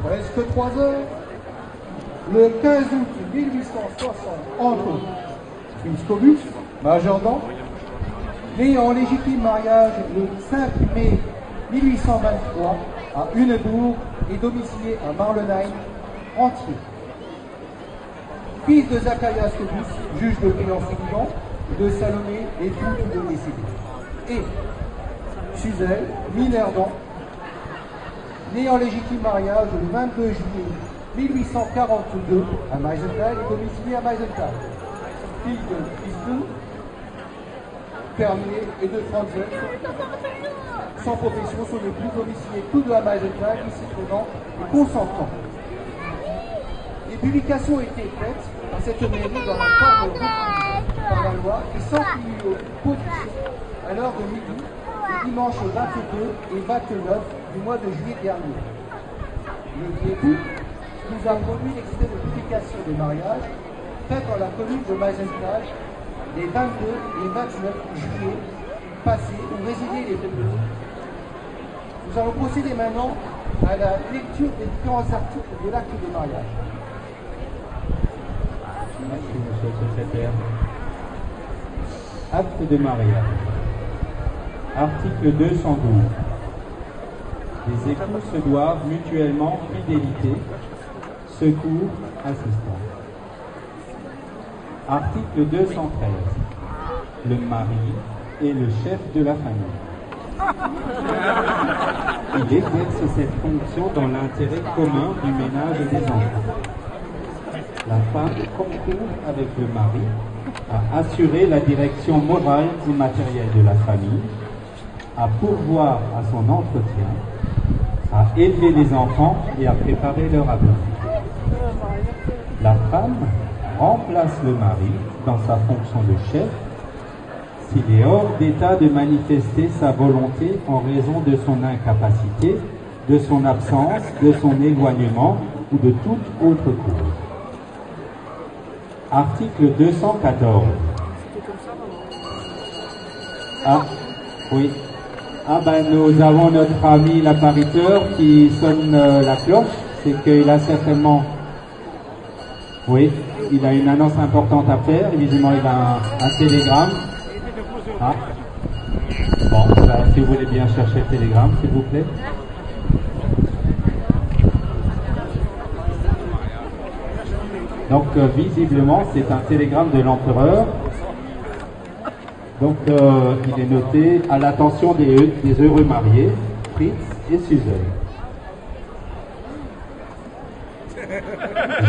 presque 3 heures, le 15 août 1860, entre Fritz Cobus, majordant, né en légitime mariage le 5 mai 1823 à Hunebourg et domicilié à Marlenheim, entier. Fils de Zacharias Cobus, juge de paix en Soudan, de Salomé, époux tous deux décédés. Et Suzel, Minerdon, né en légitime mariage le 22 juillet 1842 à Meisenthal et domicilié à Meisenthal. Fille de Christou, fermier, et de Franzel, sans profession, son époux, domiciliés tous deux à Meisenthal, ici présent et consentant. Les publications ont été faites à cette mairie dans la forme requise par la loi et sans qu'il y ait opposition à l'heure de midi, les dimanches 22 et 29 du mois de juillet dernier. Le époux nous a produit l'extrait de publication des mariages faits dans la commune de Meisenthal les 22 et 29 juillet passés où résidaient les deux. Nous allons procéder maintenant à la lecture des différents articles de l'acte de mariage. Merci, monsieur le secrétaire. Acte de mariage. Article 212. Les époux se doivent mutuellement fidélité, secours, assistance. Article 213. Le mari est le chef de la famille. Il exerce cette fonction dans l'intérêt commun du ménage et des enfants. La femme concourt avec le mari à assurer la direction morale et matérielle de la famille, à pourvoir à son entretien, à élever les enfants et à préparer leur avenir. La femme remplace le mari dans sa fonction de chef s'il est hors d'état de manifester sa volonté en raison de son incapacité, de son absence, de son éloignement ou de toute autre cause. Article 214. Ah, oui. Ah ben nous avons notre ami l'appariteur qui sonne la cloche. C'est qu'il a certainement... Oui, il a une annonce importante à faire. Évidemment, il a un télégramme. Ah. Bon, ben, si vous voulez bien chercher le télégramme, s'il vous plaît. Donc, visiblement, c'est un télégramme de l'empereur. Donc, il est noté à l'attention des heureux mariés, Fritz et Suzel.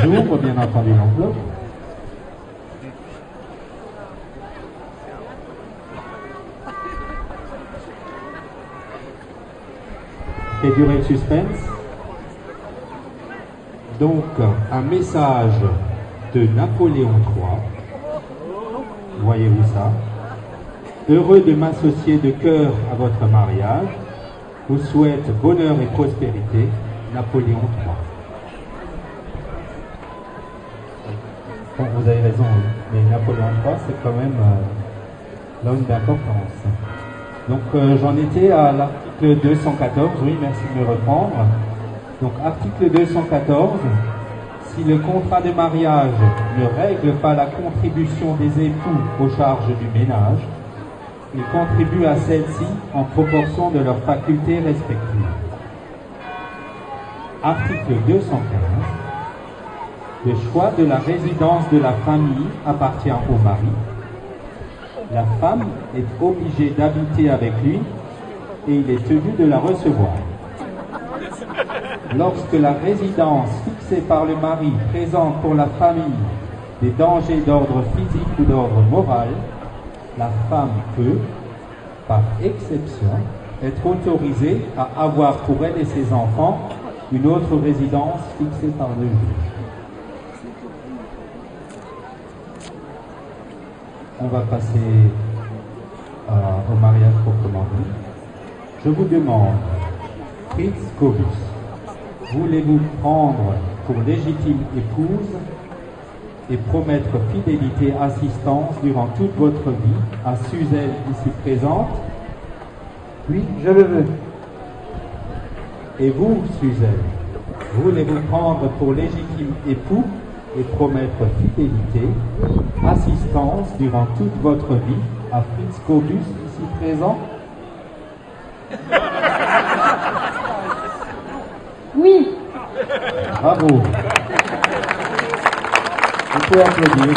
J'ouvre, bien entendu, l'enveloppe. Et durer le suspense. Donc, un message de Napoléon III. Voyez-vous ça? Heureux de m'associer de cœur à votre mariage, vous souhaite bonheur et prospérité, Napoléon III. Bon, vous avez raison, mais Napoléon III, c'est quand même l'homme d'importance. Donc, j'en étais à l'article 214, oui, merci de me reprendre. Donc, article 214, si le contrat de mariage ne règle pas la contribution des époux aux charges du ménage, ils contribuent à celle-ci en proportion de leurs facultés respectives. Article 215. Le choix de la résidence de la famille appartient au mari. La femme est obligée d'habiter avec lui et il est tenu de la recevoir. Lorsque la résidence fixée par le mari présente pour la famille des dangers d'ordre physique ou d'ordre moral, la femme peut, par exception, être autorisée à avoir pour elle et ses enfants une autre résidence fixée par le juge. On va passer au mariage proprement dit. Je vous demande, Fritz Cobus, voulez-vous prendre pour légitime épouse et promettre fidélité, assistance durant toute votre vie à Suzel ici présente? Oui, je le veux. Et vous, Suzel, Voulez-vous prendre pour légitime époux et promettre fidélité, assistance durant toute votre vie à Fritz Cobus, ici présent? Oui. Bravo. On peut applaudir.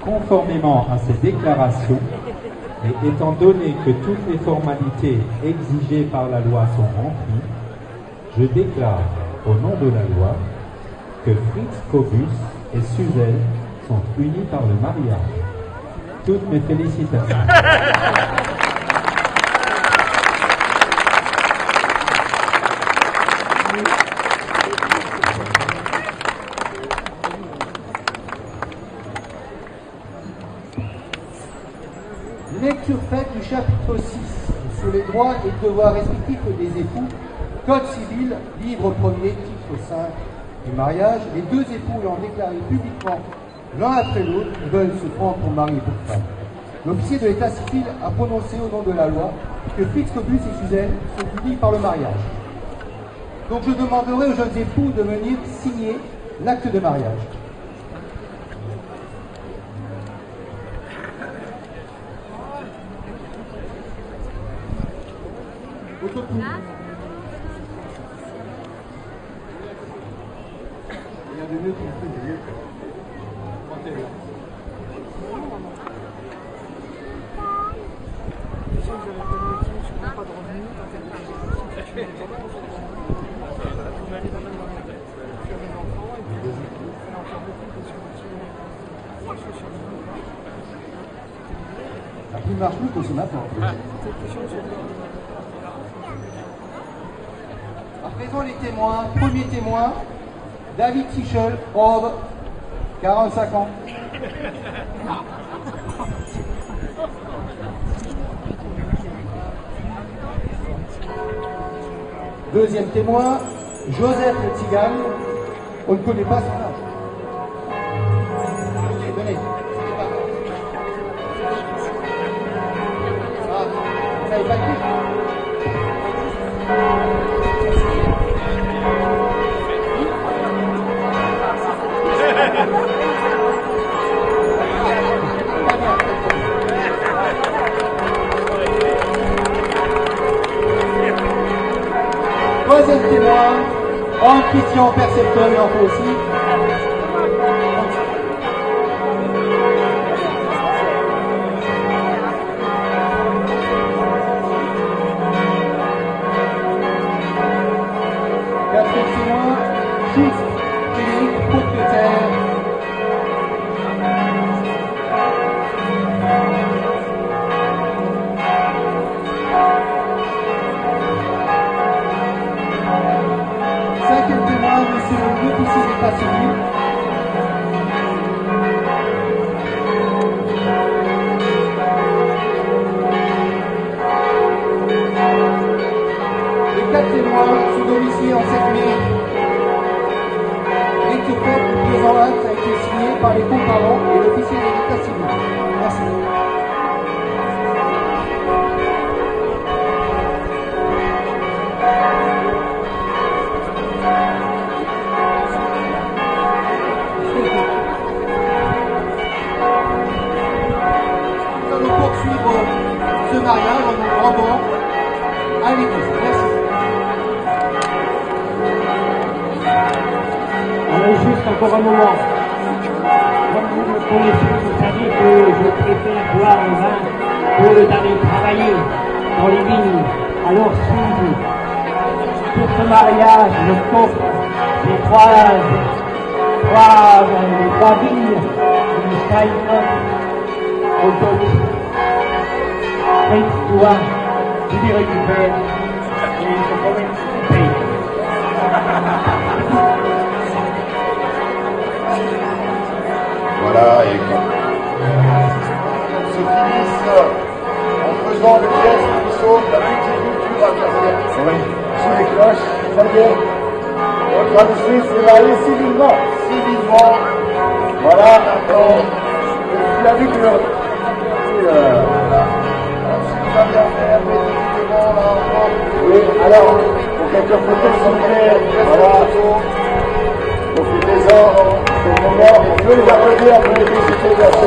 Conformément à ces déclarations, et étant donné que toutes les formalités exigées par la loi sont remplies, je déclare au nom de la loi que Fritz Cobus et Suzelle sont unis par le mariage. Toutes mes félicitations. Lecture faite du chapitre 6 sur les droits et devoirs respectifs des époux, Code civil, livre 1er, titre 5 du mariage. Les deux époux ayant déclaré publiquement l'un après l'autre qu'ils veulent se prendre pour mari et pour femme. L'officier de l'état civil a prononcé au nom de la loi que Fritz Cobus et Suzelle sont unis par le mariage. Donc je demanderai aux jeunes époux de venir signer l'acte de mariage. Autour. Il y a de mieux qui fait de mieux. La plus marche plus que ce matin. À présent les témoins. Premier témoin, David Sichel, Robe, 45 ans. Deuxième témoin, Joseph le Tzigane, on ne connaît pas son âge. Venez. Ah, vous n'avez pas écrit? Troisième témoin, en Christian percepteur, il en faut aussi. Quatrième témoin, Schultz, Frédéric, propriétaire. Cinquième témoin, monsieur l'officier d'état civil. Les quatre témoins sont domiciliés en cette mairie. Lecture faite du présent acte a été signé par les co-parents et l'officier de l'état civil. Merci. Nous allons poursuivre ce mariage en nous rendant à l'église. Merci. Alors juste encore un moment. Comme vous me connaissez, vous savez que je préfère boire le vin que d'aller travailler dans les vignes. Alors si pour ce mariage, je t'offre les trois vignes du Steinhoff au domicile. Fritz, toi, tu les récupères et je promets que tu payes. Voilà, et se finissent en faisant le geste qui sauve la multiculture asiatique. Oui, sous les cloches, très bien. Votre ami s'est marié civilement. Civilement. Voilà, maintenant, il a vu que voilà. Alors, si vous avez affaire, mettez Alors, pour quelques photos, s'il vous plaît, voilà. Profitez-en, c'est le moment, on peut les applaudir, on peut les féliciter, bien sûr.